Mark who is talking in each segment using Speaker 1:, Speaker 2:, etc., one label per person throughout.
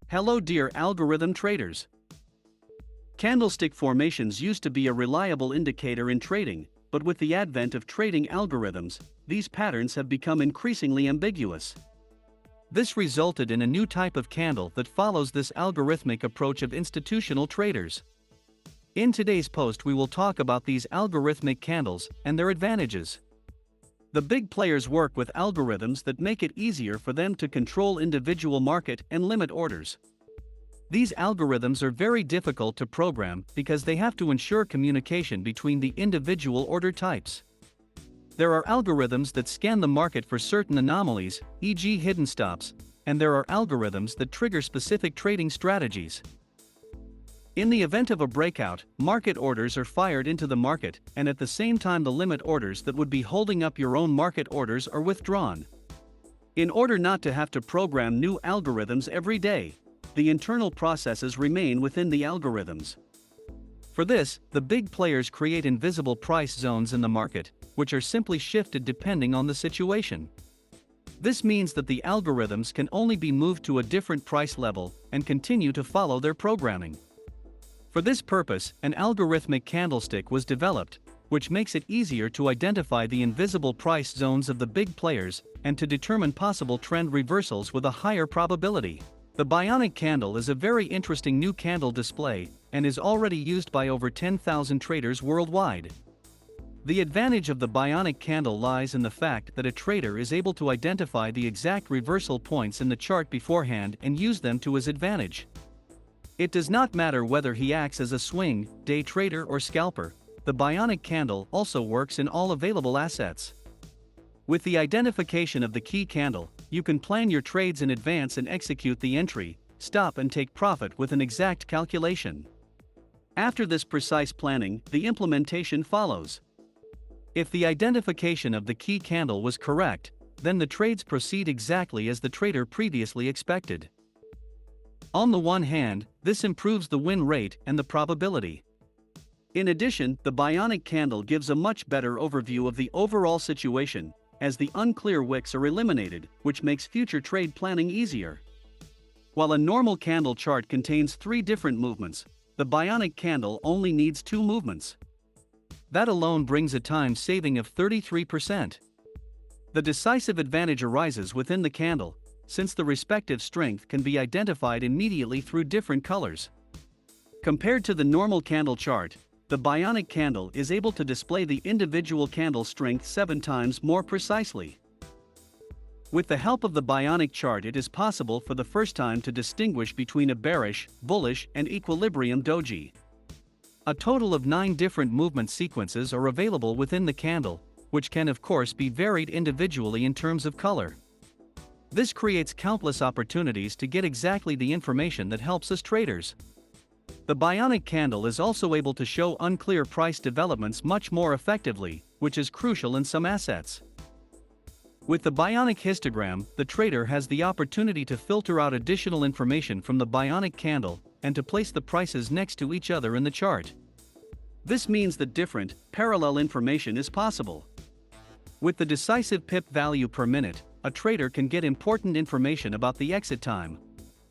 Speaker 1: Hello dear algorithm traders. Candlestick formations used to be a reliable indicator in trading, but with the advent of trading algorithms, these patterns have become increasingly ambiguous. This resulted in a new type of candle that follows this algorithmic approach of institutional traders. In today's post we will talk about these algorithmic candles and their advantages. The big players work with algorithms that make it easier for them to control individual market and limit orders. These algorithms are very difficult to program because they have to ensure communication between the individual order types. There are algorithms that scan the market for certain anomalies, e.g. hidden stops, and there are algorithms that trigger specific trading strategies. In the event of a breakout, market orders are fired into the market, and at the same time the limit orders that would be holding up your own market orders are withdrawn. In order not to have to program new algorithms every day, the internal processes remain within the algorithms. For this, the big players create invisible price zones in the market, which are simply shifted depending on the situation. This means that the algorithms can only be moved to a different price level and continue to follow their programming. For this purpose, an algorithmic candlestick was developed, which makes it easier to identify the invisible price zones of the big players and to determine possible trend reversals with a higher probability. The Bionic candle is a very interesting new candle display and is already used by over 10,000 traders worldwide. The advantage of the Bionic candle lies in the fact that a trader is able to identify the exact reversal points in the chart beforehand and use them to his advantage. It does not matter whether he acts as a swing, day trader or scalper, the Bionic candle also works in all available assets. With the identification of the key candle, you can plan your trades in advance and execute the entry, stop and take profit with an exact calculation. After this precise planning, the implementation follows. If the identification of the key candle was correct, then the trades proceed exactly as the trader previously expected. On the one hand, this improves the win rate and the probability. In addition, the Bionic candle gives a much better overview of the overall situation, as the unclear wicks are eliminated, which makes future trade planning easier. While a normal candle chart contains 3 different movements, the Bionic candle only needs 2 movements. That alone brings a time saving of 33%. The decisive advantage arises within the candle, since the respective strength can be identified immediately through different colors. Compared to the normal candle chart, the Bionic candle is able to display the individual candle strength 7 times more precisely. With the help of the Bionic chart, it is possible for the first time to distinguish between a bearish, bullish, and equilibrium doji. A total of 9 different movement sequences are available within the candle, which can of course be varied individually in terms of color. This creates countless opportunities to get exactly the information that helps us traders. The Bionic candle is also able to show unclear price developments much more effectively, which is crucial in some assets. With the Bionic histogram, the trader has the opportunity to filter out additional information from the Bionic candle and to place the prices next to each other in the chart. This means that different, parallel information is possible. With the decisive pip value per minute, a trader can get important information about the exit time.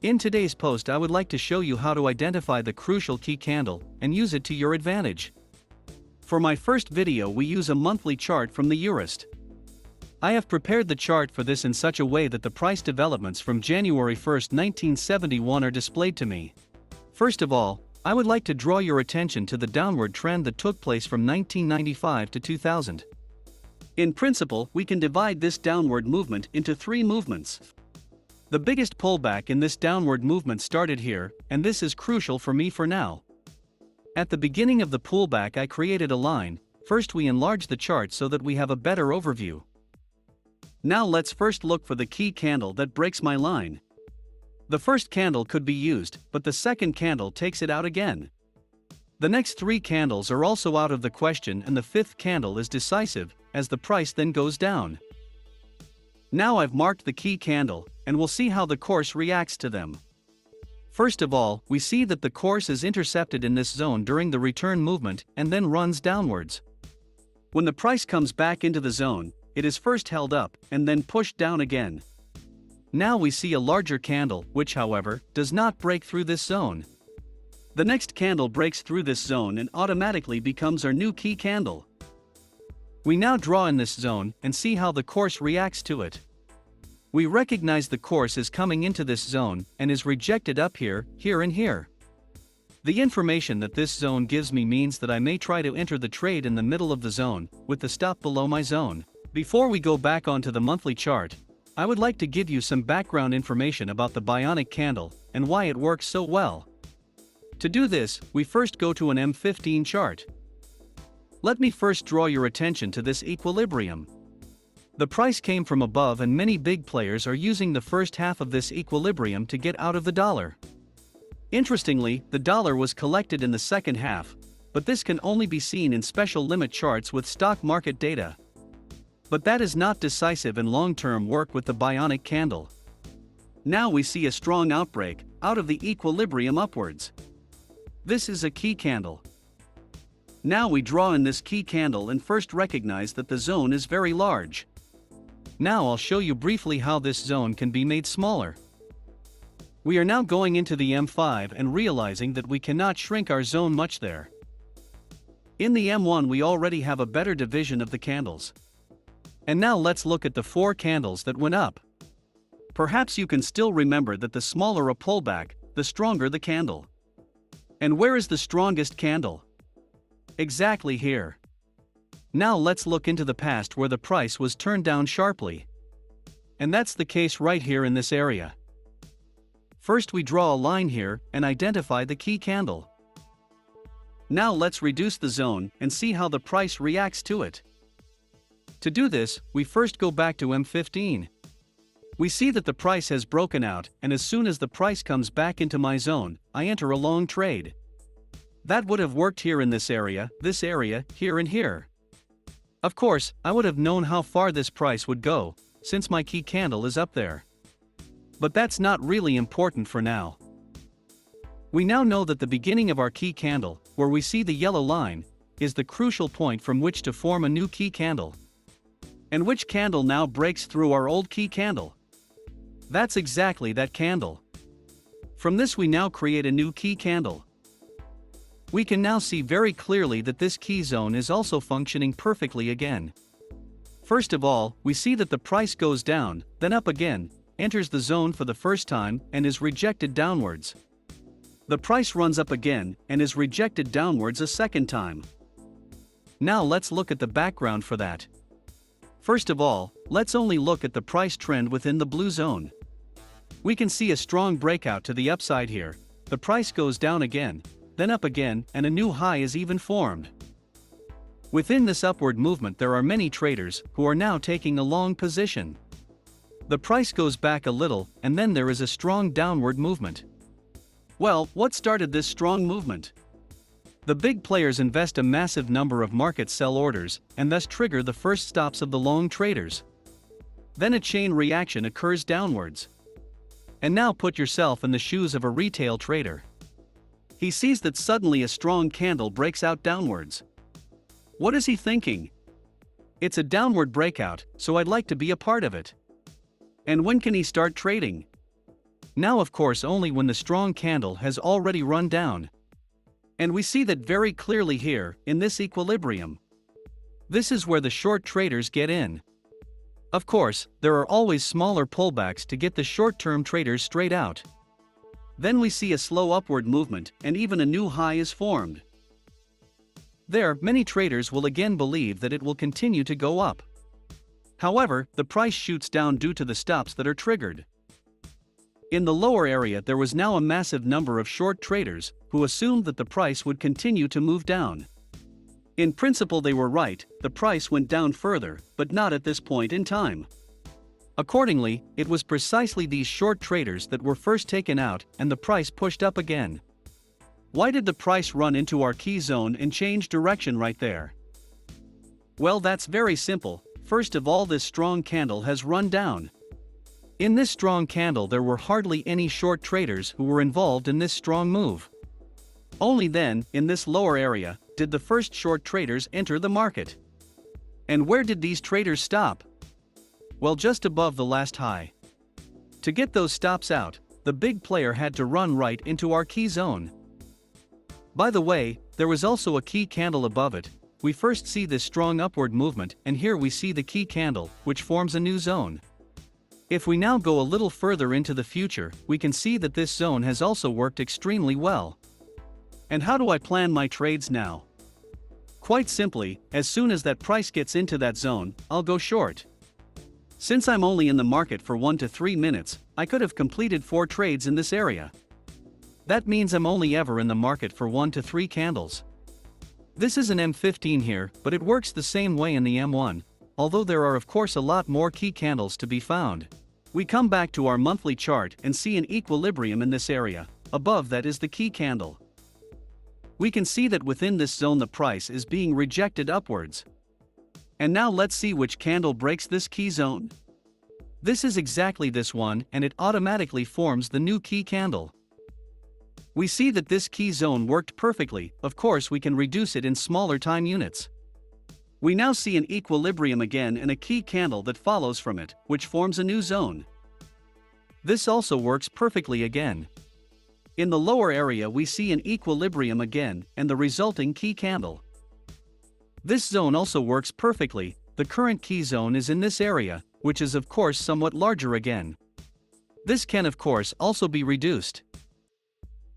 Speaker 1: In today's post I would like to show you how to identify the crucial key candle and use it to your advantage. For my first video we use a monthly chart from the Eurist. I have prepared the chart for this in such a way that the price developments from January 1, 1971 are displayed to me. First of all, I would like to draw your attention to the downward trend that took place from 1995 to 2000. In principle, we can divide this downward movement into 3 movements. The biggest pullback in this downward movement started here, and this is crucial for me for now. At the beginning of the pullback I created a line. First we enlarge the chart so that we have a better overview. Now let's first look for the key candle that breaks my line. The first candle could be used, but the second candle takes it out again. The next 3 candles are also out of the question, and the 5th candle is decisive, as the price then goes down. Now I've marked the key candle, and we'll see how the course reacts to them. First of all, we see that the course is intercepted in this zone during the return movement and then runs downwards. When the price comes back into the zone, it is first held up and then pushed down again. Now we see a larger candle, which however, does not break through this zone. The next candle breaks through this zone and automatically becomes our new key candle. We now draw in this zone and see how the course reacts to it. We recognize the course is coming into this zone and is rejected up here, here and here. The information that this zone gives me means that I may try to enter the trade in the middle of the zone, with the stop below my zone. Before we go back onto the monthly chart, I would like to give you some background information about the Bionic candle and why it works so well. To do this, we first go to an M15 chart. Let me first draw your attention to this equilibrium. The price came from above and many big players are using the first half of this equilibrium to get out of the dollar. Interestingly, the dollar was collected in the second half, but this can only be seen in special limit charts with stock market data. But that is not decisive in long-term work with the Bionic candle. Now we see a strong outbreak out of the equilibrium upwards. This is a key candle. Now we draw in this key candle and first recognize that the zone is very large. Now I'll show you briefly how this zone can be made smaller. We are now going into the M5 and realizing that we cannot shrink our zone much there. In the M1 we already have a better division of the candles. And now let's look at the 4 candles that went up. Perhaps you can still remember that the smaller a pullback, the stronger the candle. And where is the strongest candle? Exactly here. Now let's look into the past where the price was turned down sharply. And that's the case right here in this area. First we draw a line here and identify the key candle. Now let's reduce the zone and see how the price reacts to it. To do this, we first go back to M15. We see that the price has broken out, and as soon as the price comes back into my zone, I enter a long trade. That would have worked here in this area, here and here. Of course, I would have known how far this price would go, since my key candle is up there. But that's not really important for now. We now know that the beginning of our key candle, where we see the yellow line, is the crucial point from which to form a new key candle. And which candle now breaks through our old key candle? That's exactly that candle. From this we now create a new key candle. We can now see very clearly that this key zone is also functioning perfectly again. First of all, we see that the price goes down, then up again, enters the zone for the first time, and is rejected downwards. The price runs up again, and is rejected downwards a second time. Now let's look at the background for that. First of all, let's only look at the price trend within the blue zone. We can see a strong breakout to the upside here. The price goes down again, then up again, and a new high is even formed. Within this upward movement there are many traders who are now taking a long position. The price goes back a little, and then there is a strong downward movement. Well, what started this strong movement? The big players invest a massive number of market sell orders, and thus trigger the first stops of the long traders. Then a chain reaction occurs downwards. And now put yourself in the shoes of a retail trader. He sees that suddenly a strong candle breaks out downwards. What is he thinking? It's a downward breakout, so I'd like to be a part of it. And when can he start trading? Now of course only when the strong candle has already run down. And we see that very clearly here, in this equilibrium. This is where the short traders get in. Of course, there are always smaller pullbacks to get the short-term traders straight out. Then we see a slow upward movement, and even a new high is formed. There, many traders will again believe that it will continue to go up. However, the price shoots down due to the stops that are triggered. In the lower area there was now a massive number of short traders who assumed that the price would continue to move down. In principle they were right, the price went down further, but not at this point in time. Accordingly, it was precisely these short traders that were first taken out and the price pushed up again. Why did the price run into our key zone and change direction right there? Well, that's very simple. First of all, this strong candle has run down. In this strong candle there were hardly any short traders who were involved in this strong move. Only then, in this lower area, did the first short traders enter the market. And where did these traders stop? Well, just above the last high. To get those stops out, the big player had to run right into our key zone. By the way, there was also a key candle above it. We first see this strong upward movement, and here we see the key candle, which forms a new zone. If we now go a little further into the future, we can see that this zone has also worked extremely well. And how do I plan my trades now? Quite simply, as soon as that price gets into that zone, I'll go short. Since I'm only in the market for 1 to 3 minutes, I could have completed 4 trades in this area. That means I'm only ever in the market for 1 to 3 candles. This is an M15 here, but it works the same way in the M1, although there are of course a lot more key candles to be found. We come back to our monthly chart and see an equilibrium in this area. Above that is the key candle. We can see that within this zone the price is being rejected upwards. And now let's see which candle breaks this key zone. This is exactly this one, and it automatically forms the new key candle. We see that this key zone worked perfectly. Of course we can reduce it in smaller time units. We now see an equilibrium again and a key candle that follows from it, which forms a new zone. This also works perfectly again. In the lower area we see an equilibrium again and the resulting key candle. This zone also works perfectly. The current key zone is in this area, which is of course somewhat larger again. This can of course also be reduced.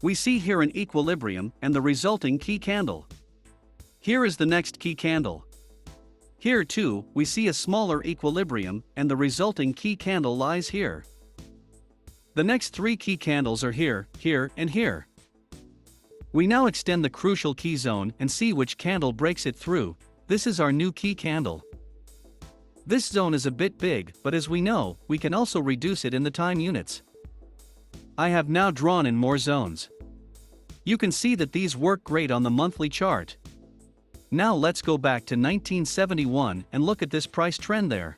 Speaker 1: We see here an equilibrium and the resulting key candle. Here is the next key candle. Here too, we see a smaller equilibrium and the resulting key candle lies here. The next 3 key candles are here, here, and here. We now extend the crucial key zone and see which candle breaks it through. This is our new key candle. This zone is a bit big, but as we know, we can also reduce it in the time units. I have now drawn in more zones. You can see that these work great on the monthly chart. Now let's go back to 1971 and look at this price trend there.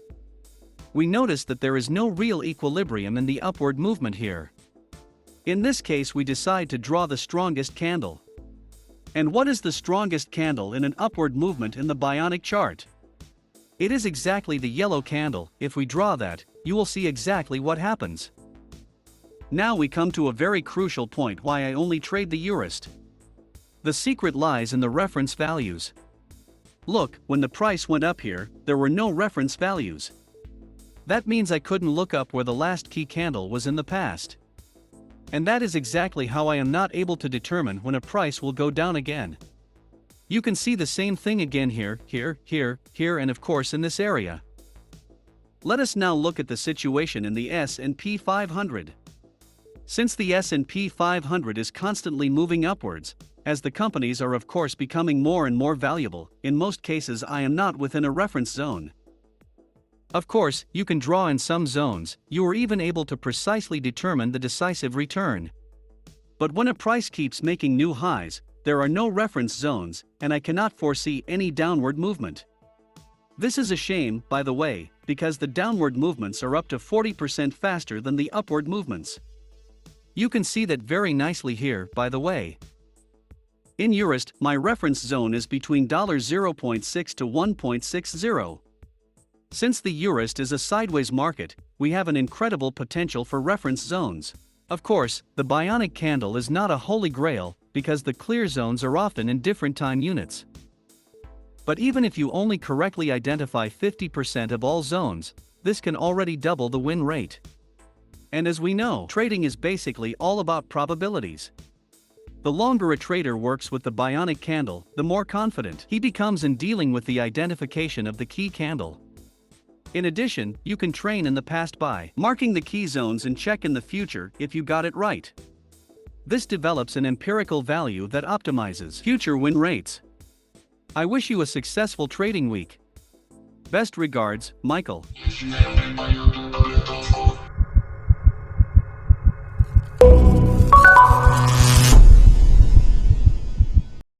Speaker 1: We notice that there is no real equilibrium in the upward movement here. In this case we decide to draw the strongest candle. And what is the strongest candle in an upward movement in the Bionic chart? It is exactly the yellow candle. If we draw that, you will see exactly what happens. Now we come to a very crucial point why I only trade the Eurist. The secret lies in the reference values. Look, when the price went up here, there were no reference values. That means I couldn't look up where the last key candle was in the past. And that is exactly how I am not able to determine when a price will go down again. You can see the same thing again here, here, here, here, and of course in this area. Let us now look at the situation in the S&P 500. Since the S&P 500 is constantly moving upwards, as the companies are of course becoming more and more valuable, in most cases I am not within a reference zone. Of course, you can draw in some zones, you are even able to precisely determine the decisive return. But when a price keeps making new highs, there are no reference zones, and I cannot foresee any downward movement. This is a shame, by the way, because the downward movements are up to 40% faster than the upward movements. You can see that very nicely here, by the way. In Eurist, my reference zone is between $0.6 to 1.60. Since the Eurist is a sideways market, we have an incredible potential for reference zones. Of course, the Bionic candle is not a holy grail, because the clear zones are often in different time units. But even if you only correctly identify 50% of all zones, this can already double the win rate. And as we know, trading is basically all about probabilities. The longer a trader works with the Bionic candle, the more confident he becomes in dealing with the identification of the key candle. In addition, you can train in the past by marking the key zones and check in the future if you got it right. This develops an empirical value that optimizes future win rates. I wish you a successful trading week. Best regards, Michael.